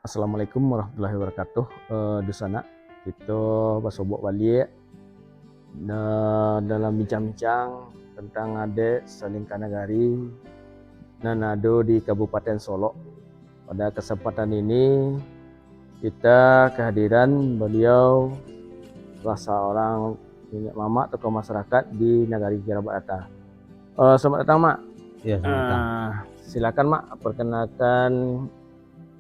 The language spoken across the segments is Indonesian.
Assalamualaikum warahmatullahi wabarakatuh. Di sana kita bersobok balik dalam bincang-bincang tentang adat Salingkan Nagari Nanado di Kabupaten Solok. Pada kesempatan ini kita kehadiran beliau salah seorang nenek mama tokoh masyarakat di Nagari Garabatta. Selamat datang, Mak. Ya, selamat datang. Silakan, Mak, perkenalkan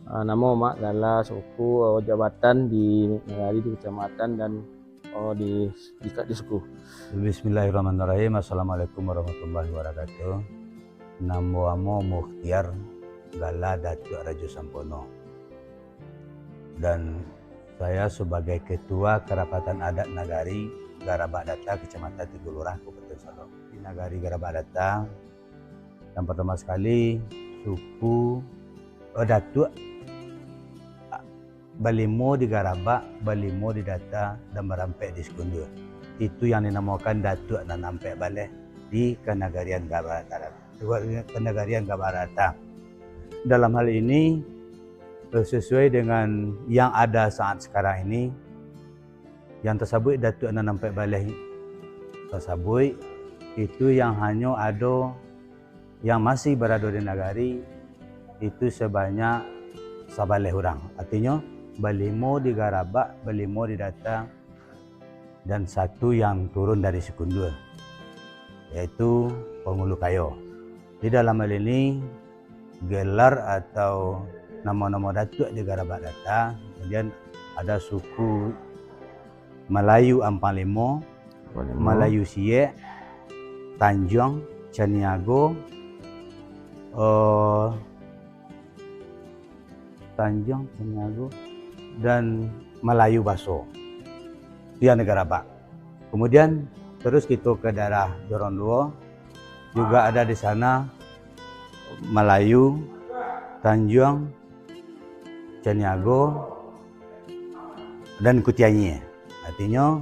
nama Mak Gala suku jabatan di Nagari, di kecamatan dan di suku. Bismillahirrahmanirrahim. Assalamualaikum warahmatullahi wabarakatuh. Namo amo Mukhtiar Gala Datuk Rajo Sampono. Dan saya sebagai Ketua Kerapatan Adat Nagari Garabatta, Kecamatan Tigulurah, Kabupaten Solok. Di Nagari Garabatta, yang pertama sekali suku Datuk Balimo di Garaba, Balimo di Data, dan Merampek di Sekundur. Itu yang dinamakan Datuk dan Nampek Baleh di Kenagarian Garabatta. Dalam hal ini sesuai dengan yang ada saat sekarang ini, yang tersebut Datuk dan Nampek Baleh tersebut itu yang hanya ada yang masih berada di Nagari itu sebanyak sabaleh orang. Artinya Balimo di Garaba, Balimo di Data, dan satu yang turun dari Sekundur, yaitu Penghulu Kayo. Di dalam hal ini gelar atau nama-nama Datuk di Garabatta, kemudian ada suku Melayu Ampang-Limo, Melayu Siye, Tanjung, Caniago, dan Melayu Baso. Dia negara Bak. Kemudian terus kita ke daerah Joronduo, juga ada di sana Melayu, Tanjung, Caniago, dan Kutianyi. Artinya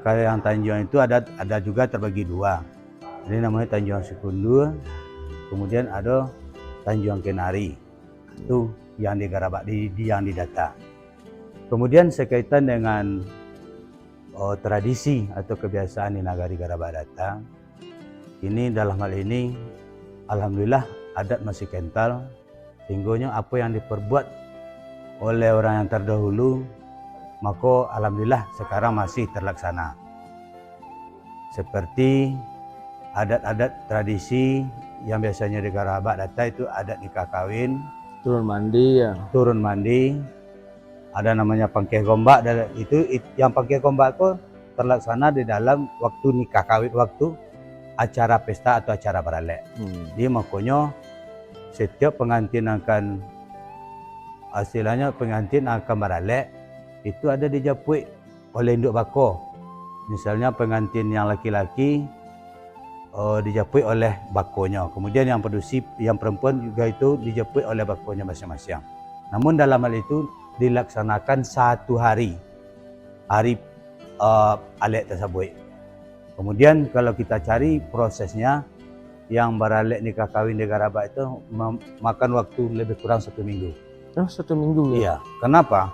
kalau yang Tanjung itu ada juga terbagi dua. Ini namanya Tanjung Sekundur, kemudian ada Tanjung Kenari. Itu yang di Garabak, yang didata. Kemudian sekaitan dengan tradisi atau kebiasaan di Nagari Garabatta, ini dalam hal ini alhamdulillah adat masih kental, sehingga apa yang diperbuat oleh orang yang terdahulu, maka alhamdulillah sekarang masih terlaksana. Seperti adat-adat tradisi yang biasanya di Garabatta itu adat nikah kawin, Turun mandi ya. Turun mandi, ada namanya pangkeh gombak. Itu yang pangkeh gombak itu terlaksana di dalam waktu nikah kawin, waktu acara pesta atau acara baralek. Jadi makanya setiap pengantin akan baralek itu ada dijapui oleh induk bako. Misalnya pengantin yang laki-laki dijapui oleh bakonya, kemudian yang produksi yang perempuan juga itu dijapui oleh bakonya masing-masing. Namun dalam hal itu dilaksanakan satu hari alek tersebut. Kemudian kalau kita cari prosesnya, yang baralek nikah kawin di Garabak itu makan waktu lebih kurang 1 minggu. Oh, 1 minggu ya? Iya. Kenapa?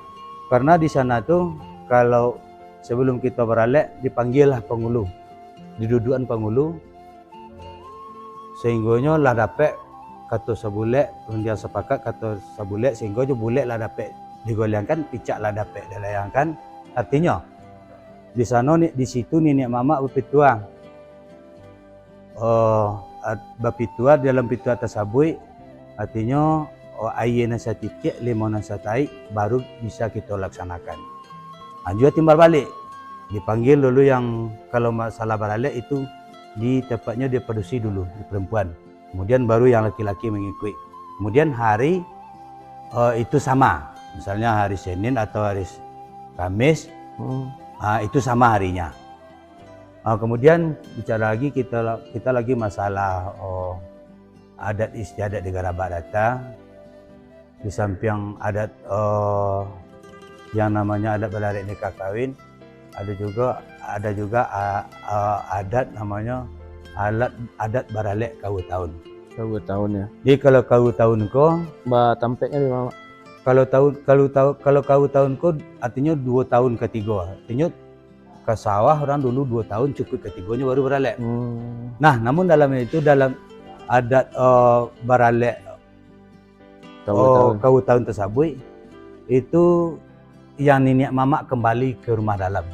Karena di sana tuh kalau sebelum kita baralek dipanggillah penghulu, didudukan penghulu, sehingga lah dapat kata sebulek, kemudian sepakat kata sebulek, sehingga bulek lah dapat digolengkan, picak lah dapat dilayangkan. Artinya di sana di situ nenek mama berpitua, dalam pitua tersebut, artinya air nasa titik, limau nasa taik, baru bisa kita laksanakan. Juga timbal balik, dipanggil dulu yang kalau masalah baralek itu di tempatnya diproduksi dulu di perempuan, kemudian baru yang laki-laki mengikuti. Kemudian hari itu sama, misalnya hari Senin atau hari Kamis, itu sama harinya. Kemudian bicara lagi kita lagi masalah adat istiadat di Garabatta. Di samping adat yang namanya adat baralek nikah kawin, ada juga adat namanya adat baralek kawu tahun. Kawu tahun ya. Jadi kalau kawu tahun ko Mbak tampeknya di mana? kalau kau tahunku artinya 2 tahun ketiga. Artinya ke sawah orang dulu 2 tahun cukup ketiganya baru beralek. Nah, namun dalam adat beralek kau tahun tersabui itu yang nenek mamak kembali ke rumah dalam.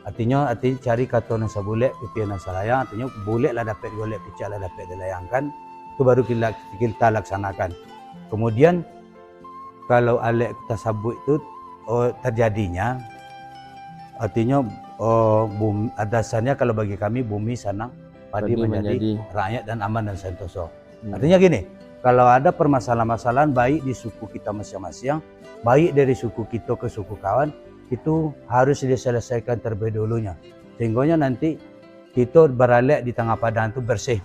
Artinya cari kata nasa boleh pipi nasa layang, artinya boleh lah dapat golek picak lah dapat dilayangkan, itu baru kita laksanakan. Kemudian kalau alek tasabut itu terjadinya, artinya dasarnya kalau bagi kami bumi senang, padi menjadi rakyat dan aman dan sentosa. Artinya gini, kalau ada permasalahan-masalahan baik di suku kita masing-masing, baik dari suku kita ke suku kawan, itu harus diselesaikan terlebih dulunya. Sehingga nanti kita beralek di tengah padang itu bersih.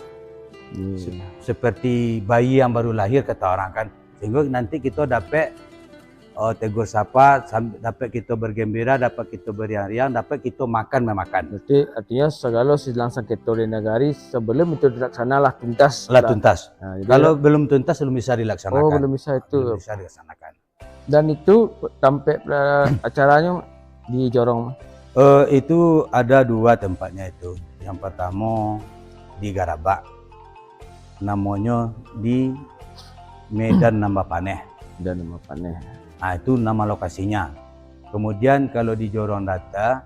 Seperti bayi yang baru lahir kata orang kan. Sehingga nanti kita dapat tegur sapa, dapat kita bergembira, dapat kita beriang-riang, dapat kita makan memakan. Berarti artinya segala silang sengketa di negari sebelum itu dilaksanalah tuntas. Tuntas. Nah, kalau belum tuntas belum bisa dilaksanakan. Oh, belum bisa itu. Belum bisa dilaksanakan. Dan itu sampai acaranya di Jorong. Itu ada 2 tempatnya itu. Yang pertama di Garabak, namanya di Medan Nambah Paneh. Dan Nambah Paneh. Nah, itu nama lokasinya. Kemudian kalau di Jorong Data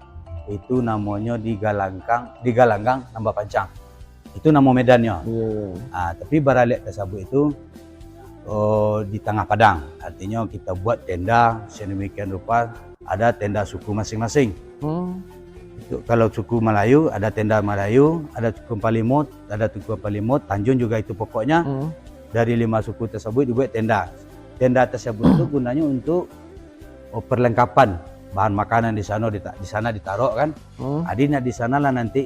itu namanya di Galanggang Nambah Pancang. Itu nama medannya. Nah, tapi baralek tersebut itu di tengah padang, artinya kita buat tenda sedemikian rupa, ada tenda suku masing-masing. Kalau suku Melayu ada tenda Melayu, ada suku Palimut, Tanjung juga itu pokoknya. Dari 5 suku tersebut dibuat tenda. Tenda tersebut itu gunanya untuk perlengkapan bahan makanan di sana ditaruh kan. Adina di sana lah nanti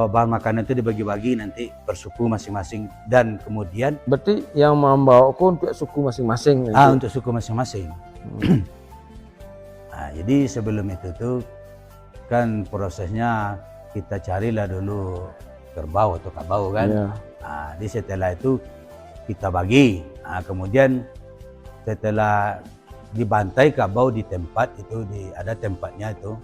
bahan makanan itu dibagi-bagi nanti per suku masing-masing, dan kemudian berarti yang membawa untuk suku masing-masing. Untuk suku masing-masing. Nah, jadi sebelum itu tuh kan prosesnya kita carilah dulu kerbau atau kabau kan. Nah, jadi setelah itu kita bagi. Nah, kemudian setelah dibantai kabau di tempat itu ada tempatnya itu.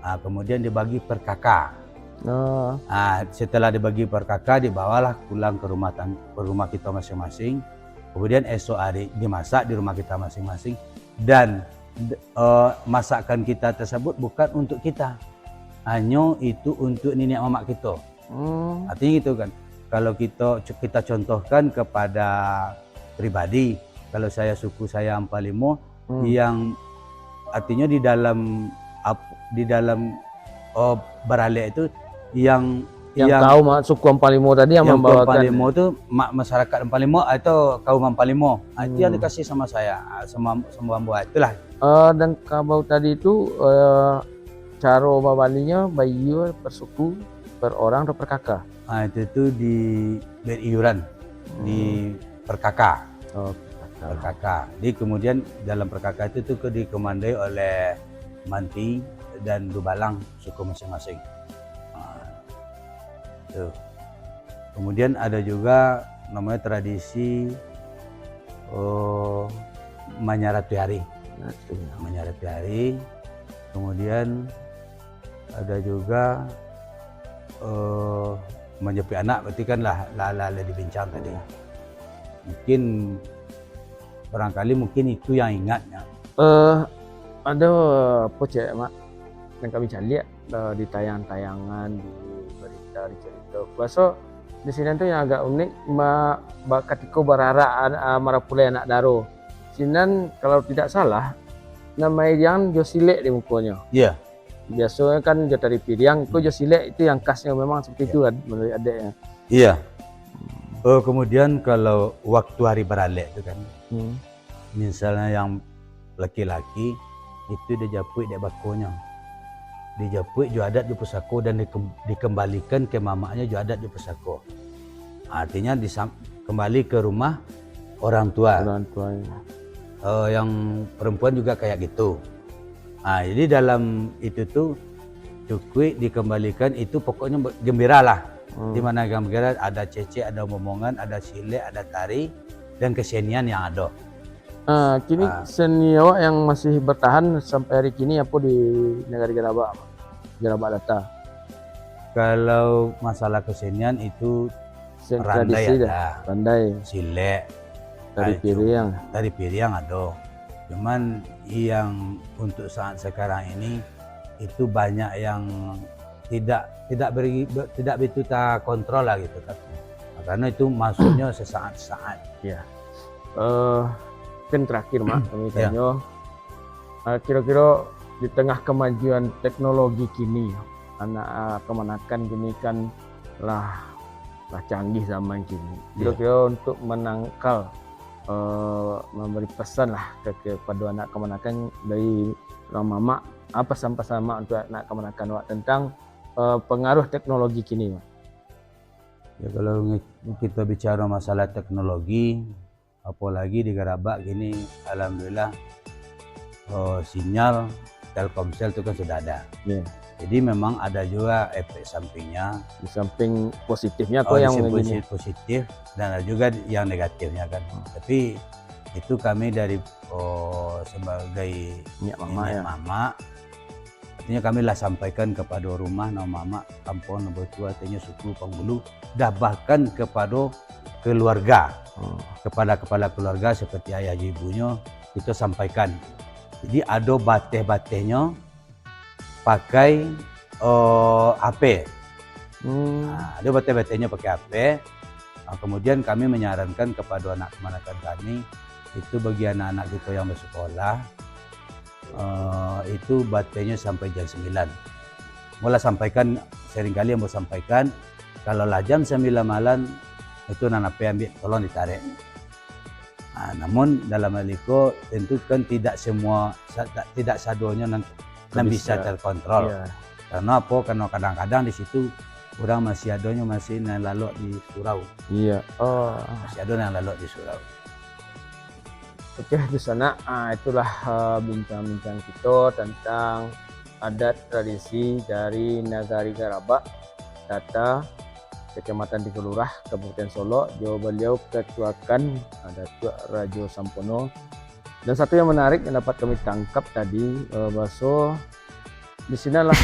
Nah, kemudian dibagi per kakak. Nah, setelah dibagi per kakak dibawalah pulang ke rumah kita masing-masing. Kemudian esok hari dimasak di rumah kita masing-masing, dan masakan kita tersebut bukan untuk kita, hanya itu untuk nenek mamak kita. Artinya gitu kan. Kalau kita contohkan kepada pribadi, kalau saya suku saya Ampalimo, yang artinya di dalam baralek itu yang tahu suku Ampalimo tadi yang membawakan. Ampalimo itu masyarakat Ampalimo atau kaum Ampalimo. Itu yang dikasih sama saya, sama Bambu itulah. Dan kabau tadi itu cara babalinya bayi per suku, per orang atau per kakak? Itu di beriuran di per kakak. Per kakak. Jadi kemudian dalam per kakak itu dikomandai oleh Manti dan Dubalang suku masing-masing. Kemudian ada juga namanya tradisi Menyarati Hari. Menyarati Hari. Kemudian ada juga menyepi anak, berarti kan lah dibincang tadi. Mungkin barangkali itu yang ingatnya. Ada apa cek mak yang kami lihat di tayangan-tayangan, di berita, di cerita. Kuasa di sini tuh yang agak unik, ketika berharap marapulai anak daro. Sinan kalau tidak salah nama yang Josilek di mukanya. Iya. Biasanya kan Jotari Piriang, itu Josilek itu yang khasnya memang seperti itu kan menurut adiknya. Iya. Kemudian kalau waktu hari beralek itu kan, misalnya yang laki-laki itu dijapui di bakonya, dijapui juga adat di pusako dan dikembalikan ke mamaknya juga adat di pusako. Artinya kembali ke rumah orang tua. Orang tuanya. Yang perempuan juga kayak gitu. Jadi dalam itu tuh cukup dikembalikan itu pokoknya gembira lah. Di mana gembira ada cece, ada momongan, ada silek, ada tari dan kesenian yang ada. Kini Ah. seni awak yang masih bertahan sampai hari kini apa di negara Gerabak Data? Kalau masalah kesenian itu randai Tradisi dah, ada, pandai silek, dari cuma Piriang. dari Piriang ada. Cuman yang untuk saat sekarang ini itu banyak yang tidak begitu tak kontrol lah gitu kan. Karena itu masuknya sesaat-saat. Ya. Kan terakhir mak kami Ya. tanya, kira-kira di tengah kemajuan teknologi kini, anak kemanakan kini kan lah canggih zaman kini. Kira-kira untuk menangkal memberi pesan lah kepada anak kemanakan dari orang mama, apa pesan-pesan mak untuk anak kemanakan wak tentang pengaruh teknologi kini mak? Ya kalau kita bicara masalah teknologi, apalagi di Gerabak gini, alhamdulillah sinyal Telkomsel itu kan sudah ada. Yeah. Jadi memang ada juga efek sampingnya. Di samping positifnya kok yang begini? Positif dan ada juga yang negatifnya kan. Tapi itu kami dari sebagai minyak mama, mama, artinya kami lah sampaikan kepada rumah mama, kampung, tua, artinya suku, penghulu, dah bahkan kepada keluarga, kepada kepala keluarga seperti ayah ibunya, kita sampaikan. Jadi ada bateh-batehnya pakai HP. Ada bateh-batehnya pakai HP. Kemudian kami menyarankan kepada anak kemanakan kami, itu bagi anak-anak kita yang bersekolah, itu batehnya sampai jam 9. Mulai sampaikan, seringkali yang mau sampaikan, kalau lah jam 9 malam, itu anak HP ambil, tolong ditarik. Namun dalam hal itu tentu kan tidak semua, tidak sadonya bisa terkontrol. Iya. Karena apa? Karena kadang-kadang di situ orang masih adanya masih lalu di surau. Iya. Masih ada yang lalu di surau. Oke, di sana itulah bincang-bincang kita tentang adat tradisi dari Nagari Gerabak Data, Kecamatan Tikulurah, Kabupaten Solo. Beliau ketuakan Datuk Rajo Sampono. Dan satu yang menarik yang dapat kami tangkap tadi, bahwa di sinilah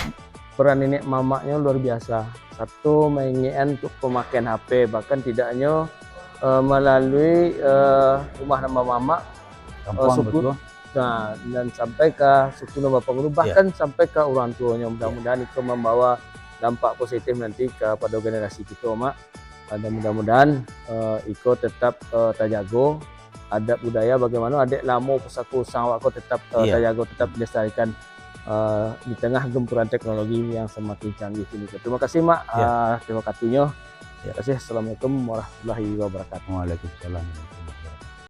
peran nenek mamaknya luar biasa. Satu, mengingatkan untuk pemakaian HP, bahkan tidak hanya melalui rumah nama mama, suku, dan sampai ke suku nama penghulu, bahkan sampai ke orang tuanya. Mudah-mudahan itu membawa dampak positif nanti kepada generasi kita mak. Dan mudah-mudahan Iko tetap terjaga adat budaya, bagaimana adik lama pusaka usang wako tetap terjaga, tetap dilestarikan di tengah gempuran teknologi yang semakin canggih ini. Terima kasih mak, terima kasihnya. Terima kasih. Assalamualaikum warahmatullahi wabarakatuh. Waalaikumsalam.